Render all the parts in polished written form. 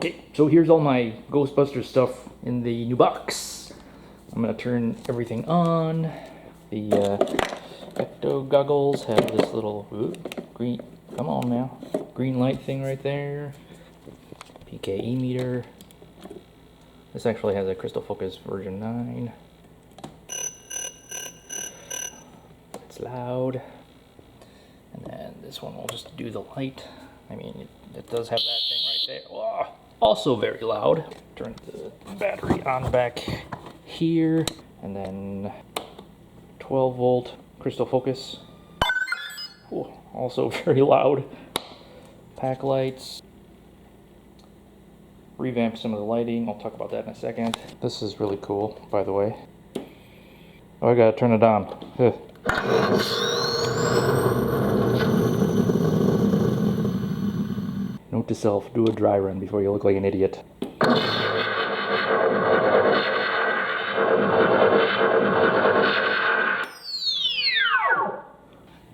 Okay, so here's all my Ghostbusters stuff in the new box. I'm gonna turn everything on. The Ecto goggles have this little green, come on now, green light thing right there. PKE meter. This actually has a crystal focus version 9. It's loud. And then this one will just do the light. I mean, it does have that thing right there. Whoa. Also very loud. Turn the battery on back here. And then 12 volt crystal focus. Ooh, also very loud. Pack lights. Revamp some of the lighting. I'll talk about that in a second. This is really cool, by the way. Oh, I gotta turn it on. Note to self, do a dry run before you look like an idiot.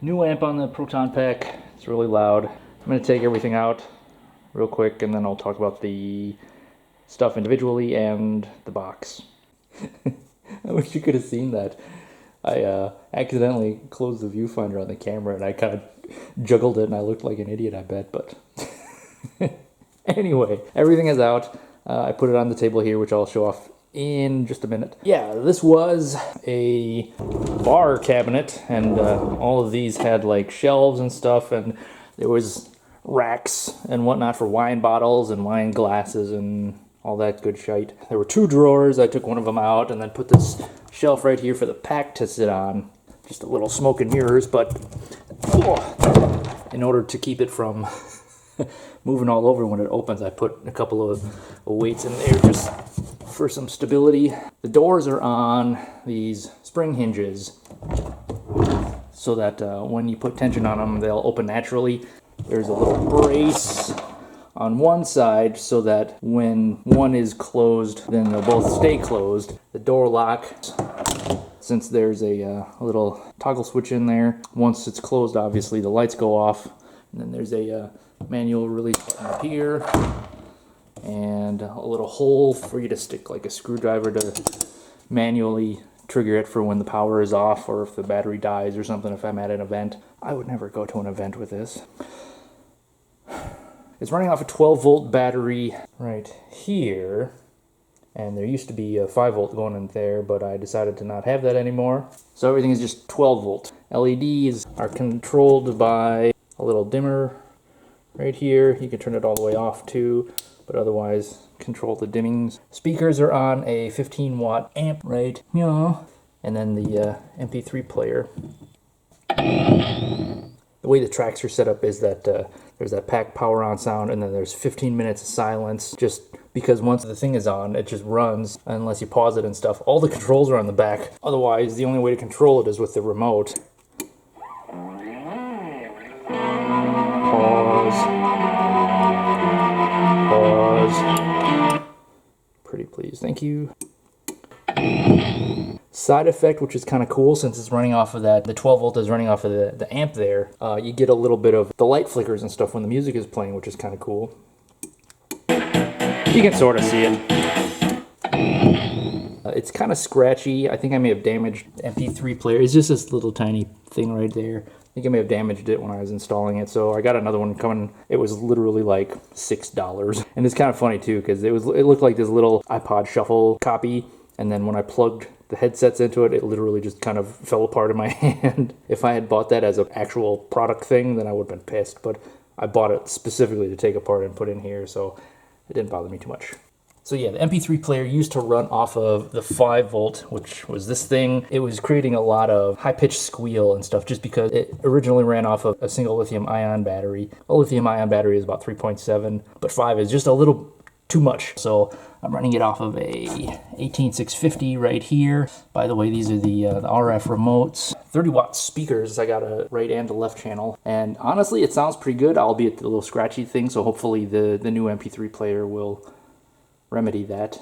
New amp on the proton pack. It's really loud. I'm going to take everything out real quick and then I'll talk about the stuff individually and the box. I wish you could have seen that. I accidentally closed the viewfinder on the camera and I kind of juggled it and I looked like an idiot, I bet, but... Anyway, everything is out. I put it on the table here, which I'll show off in just a minute. Yeah, this was a bar cabinet, and all of these had like shelves and stuff, and there was racks and whatnot for wine bottles and wine glasses and all that good shite. There were 2 drawers. I took one of them out and then put this shelf right here for the pack to sit on. Just a little smoke and mirrors, but in order to keep it from moving all over when it opens, I put a couple of weights in there just for some stability. The doors are on these spring hinges so that when you put tension on them, they'll open naturally. There's a little brace on one side so that when one is closed, then they'll both stay closed. The door lock, since there's a little toggle switch in there, once it's closed, obviously the lights go off. And then there's a manual release button up here, and a little hole for you to stick like a screwdriver to manually trigger it for when the power is off or if the battery dies or something if I'm at an event. I would never go to an event with this. It's running off a 12 volt battery right here, and there used to be a 5 volt going in there, but I decided to not have that anymore. So everything is just 12 volt. LEDs are controlled by a little dimmer right here. You can turn it all the way off too, but otherwise control the dimmings. Speakers are on a 15 watt amp right here, and then the MP3 player. The way the tracks are set up is that there's that pack power on sound, and then there's 15 minutes of silence, just because once the thing is on, it just runs unless you pause it and stuff. All the controls are on the back. Otherwise, the only way to control it is with the remote. Pause. Pretty please, thank you. Side effect, which is kind of cool since it's running off of that, the 12 volt is running off of the amp there. You get a little bit of the light flickers and stuff when the music is playing, which is kind of cool. You can sort of see it. It's kind of scratchy. I think I may have damaged the MP3 player. It's just this little tiny thing right there. I think I may have damaged it when I was installing it, so I got another one coming. It was literally like $6. And it's kind of funny too, because it looked like this little iPod Shuffle copy, and then when I plugged the headsets into it, it literally just kind of fell apart in my hand. If I had bought that as an actual product thing, then I would have been pissed, but I bought it specifically to take apart and put in here, so it didn't bother me too much. So yeah, the MP3 player used to run off of the 5 volt, which was this thing. It was creating a lot of high-pitched squeal and stuff just because it originally ran off of a single lithium-ion battery. A lithium-ion battery is about 3.7, but 5 is just a little too much. So I'm running it off of a 18650 right here. By the way, these are the RF remotes. 30 watt speakers. I got a right and a left channel. And honestly, it sounds pretty good, albeit the little scratchy thing. So hopefully the new MP3 player will remedy that.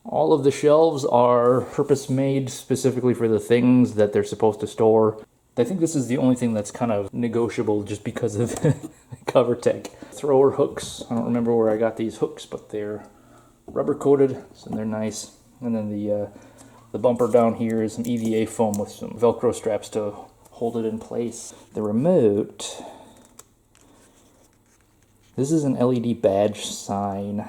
All of the shelves are purpose-made specifically for the things that they're supposed to store. I think this is the only thing that's kind of negotiable just because of cover tech. Thrower hooks. I don't remember where I got these hooks, but they're rubber coated, so they're nice. And then the bumper down here is some EVA foam with some Velcro straps to hold it in place. The remote. This is an LED badge sign.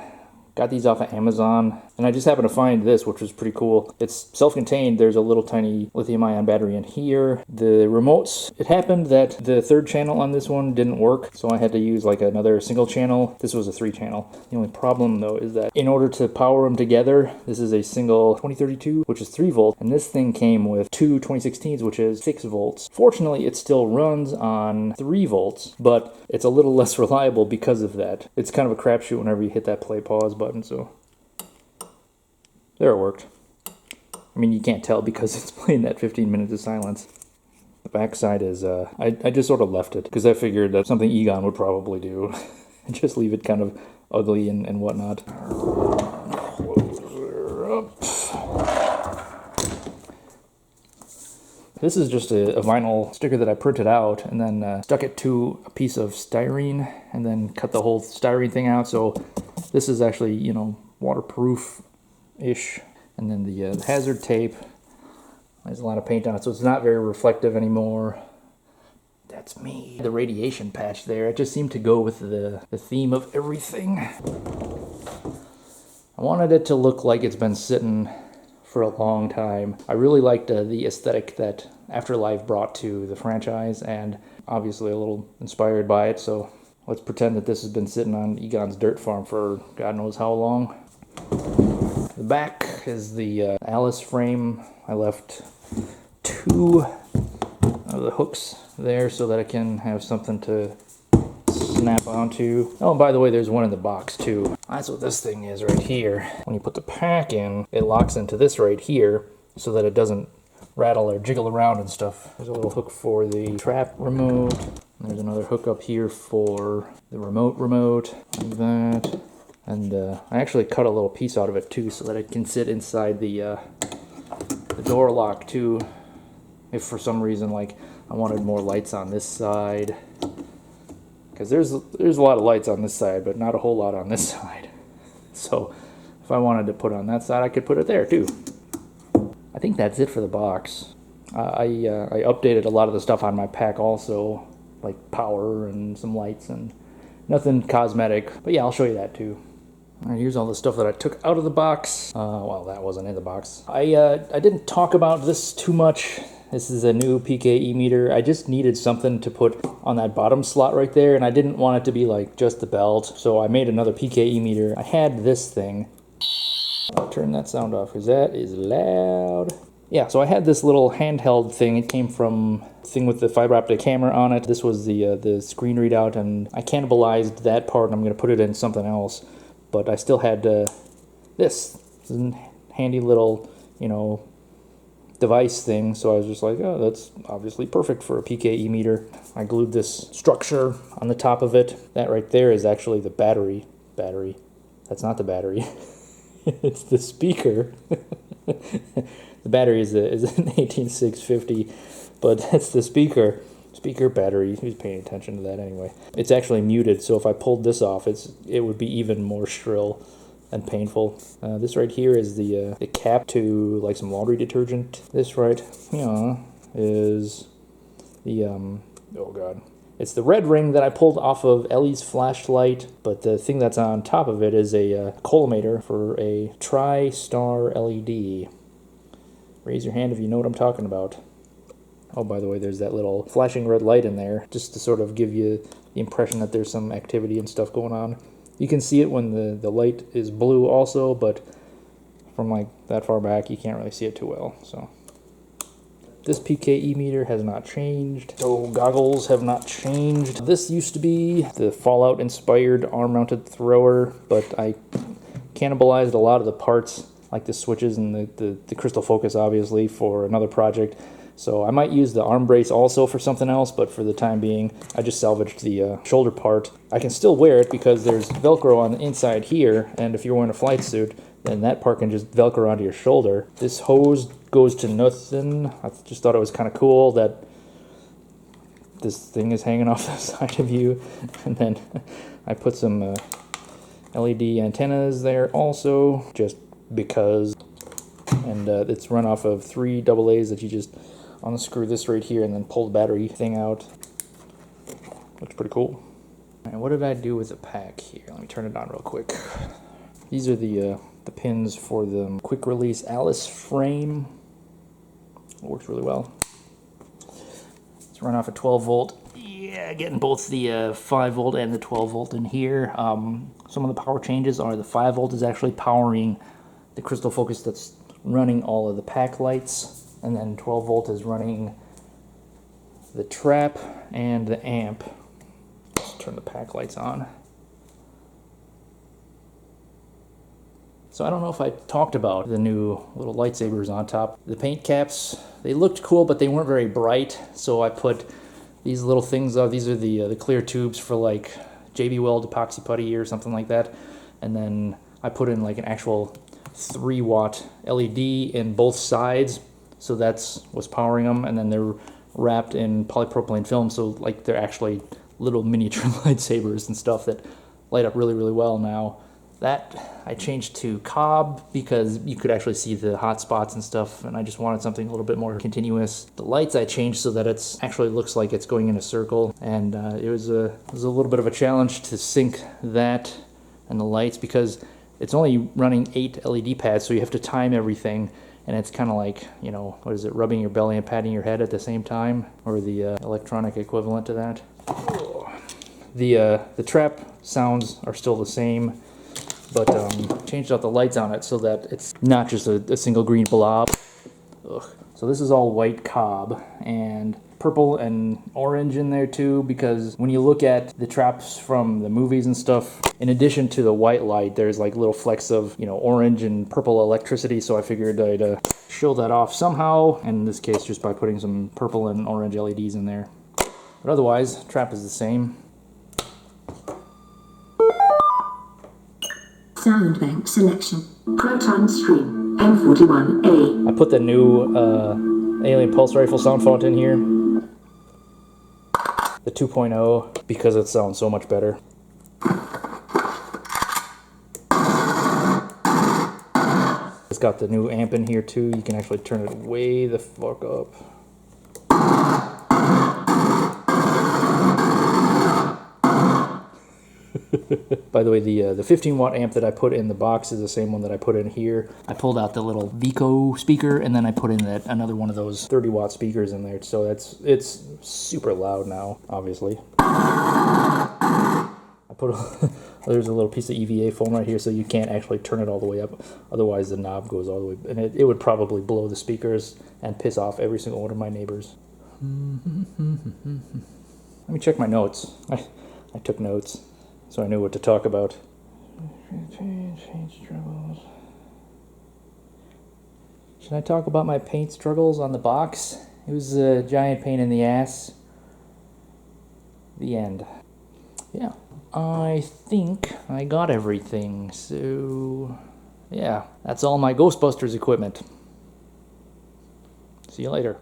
Got these off of Amazon, and I just happened to find this, which was pretty cool. It's self-contained. There's a little tiny lithium-ion battery in here. The remotes, it happened that the third channel on this one didn't work, so I had to use like another single channel. This was a 3-channel. The only problem though is that in order to power them together, this is a single 2032, which is 3 volts, and this thing came with two 2016s, which is 6 volts. Fortunately, it still runs on 3 volts, but it's a little less reliable because of that. It's kind of a crapshoot whenever you hit that play-pause button. So there it worked. I mean, you can't tell because it's playing that 15 minutes of silence. The backside is, I just sort of left it because I figured that's something Egon would probably do. Just leave it kind of ugly and whatnot. This is just a vinyl sticker that I printed out and then stuck it to a piece of styrene and then cut the whole styrene thing out. So this is actually, you know, waterproof-ish. And then the hazard tape. There's a lot of paint on it, so it's not very reflective anymore. That's me. The radiation patch there, it just seemed to go with the theme of everything. I wanted it to look like it's been sitting for a long time. I really liked the aesthetic that Afterlife brought to the franchise, and obviously a little inspired by it, so let's pretend that this has been sitting on Egon's dirt farm for God knows how long. The back is the Alice frame. I left 2 of the hooks there so that I can have something to snap onto. Oh, and by the way, there's one in the box too. That's what this thing is right here. When you put the pack in, it locks into this right here so that it doesn't rattle or jiggle around and stuff. There's a little hook for the trap remote. There's another hook up here for the remote, like that. And I actually cut a little piece out of it too so that it can sit inside the door lock too. If for some reason, like, I wanted more lights on this side. Because there's a lot of lights on this side, but not a whole lot on this side. So if I wanted to put it on that side, I could put it there too. I think that's it for the box. I updated a lot of the stuff on my pack also, like power and some lights and nothing cosmetic. But yeah, I'll show you that too. All right, here's all the stuff that I took out of the box. Well, that wasn't in the box. I didn't talk about this too much. This is a new PKE meter. I just needed something to put on that bottom slot right there, and I didn't want it to be like just the belt, so I made another PKE meter. I had this thing. I'll turn that sound off because that is loud. Yeah, so I had this little handheld thing. It came from a thing with the fiber optic camera on it. This was the screen readout, and I cannibalized that part, and I'm going to put it in something else. But I still had this. This is a handy little, you know, device thing, so I was just like, oh, that's obviously perfect for a PKE meter. I glued this structure on the top of it. That right there is actually the battery. That's not the battery. It's the speaker. The battery is an 18650, but that's the speaker battery. Who's paying attention to that anyway? It's actually muted, so if I pulled this off, it would be even more shrill and painful. This right here is the cap to like some laundry detergent. This right here is the oh god, it's the red ring that I pulled off of Ellie's flashlight, but the thing that's on top of it is a collimator for a tri-star LED. Raise your hand if you know what I'm talking about. Oh, by the way, there's that little flashing red light in there just to sort of give you the impression that there's some activity and stuff going on. You can see it when the light is blue also, but from like that far back, you can't really see it too well. So this PKE meter has not changed. So goggles have not changed. This used to be the Fallout-inspired arm-mounted thrower, but I cannibalized a lot of the parts, like the switches and the crystal focus, obviously, for another project. So I might use the arm brace also for something else, but for the time being, I just salvaged the shoulder part. I can still wear it because there's Velcro on the inside here, and if you're wearing a flight suit, then that part can just Velcro onto your shoulder. This hose goes to nothing. I just thought it was kind of cool that this thing is hanging off the side of you. And then I put some LED antennas there also, just because. And it's run off of 3 AA's that you just unscrew this right here and then pull the battery thing out. Looks pretty cool. And what did I do with the pack here? Let me turn it on real quick. These are the pins for the quick release Alice frame. It works really well. It's run off a 12 volt. Yeah, getting both the 5 volt and the 12 volt in here. Some of the power changes are the 5 volt is actually powering the crystal focus that's running all of the pack lights, and then 12 volt is running the trap and the amp. Let's turn the pack lights on. So I don't know if I talked about the new little lightsabers on top. The paint caps, they looked cool, but they weren't very bright, so I put these little things on. These are the clear tubes for like JB Weld epoxy putty or something like that, and then I put in like an actual 3-watt LED in both sides, so that's what's powering them, and then they're wrapped in polypropylene film, so like they're actually little miniature lightsabers and stuff that light up really, really well now. That I changed to cob because you could actually see the hot spots and stuff, and I just wanted something a little bit more continuous. The lights I changed so that it's actually looks like it's going in a circle, and it was a little bit of a challenge to sync that and the lights because it's only running 8 LED pads, so you have to time everything, and it's kind of like, you know, what is it, rubbing your belly and patting your head at the same time, or the electronic equivalent to that. The trap sounds are still the same, but changed out the lights on it so that it's not just a single green blob. Ugh. So this is all white cob, and purple and orange in there too, because when you look at the traps from the movies and stuff, in addition to the white light, there's like little flecks of, you know, orange and purple electricity, so I figured I'd show that off somehow, and in this case just by putting some purple and orange LEDs in there. But otherwise, trap is the same. Sound bank selection. Proton stream M41A. I put the new Alien Pulse Rifle sound font in here. The 2.0, because it sounds so much better. It's got the new amp in here too. You can actually turn it way the fuck up. By the way, the 15 watt amp that I put in the box is the same one that I put in here. I pulled out the little Vico speaker, and then I put in another one of those 30 watt speakers in there. So it's super loud now, obviously. I put there's a little piece of EVA foam right here, so you can't actually turn it all the way up. Otherwise, the knob goes all the way, and it would probably blow the speakers and piss off every single one of my neighbors. Let me check my notes. I took notes, so I knew what to talk about. Paint struggles. Should I talk about my paint struggles on the box? It was a giant pain in the ass. The end. Yeah. I think I got everything, so yeah, that's all my Ghostbusters equipment. See you later.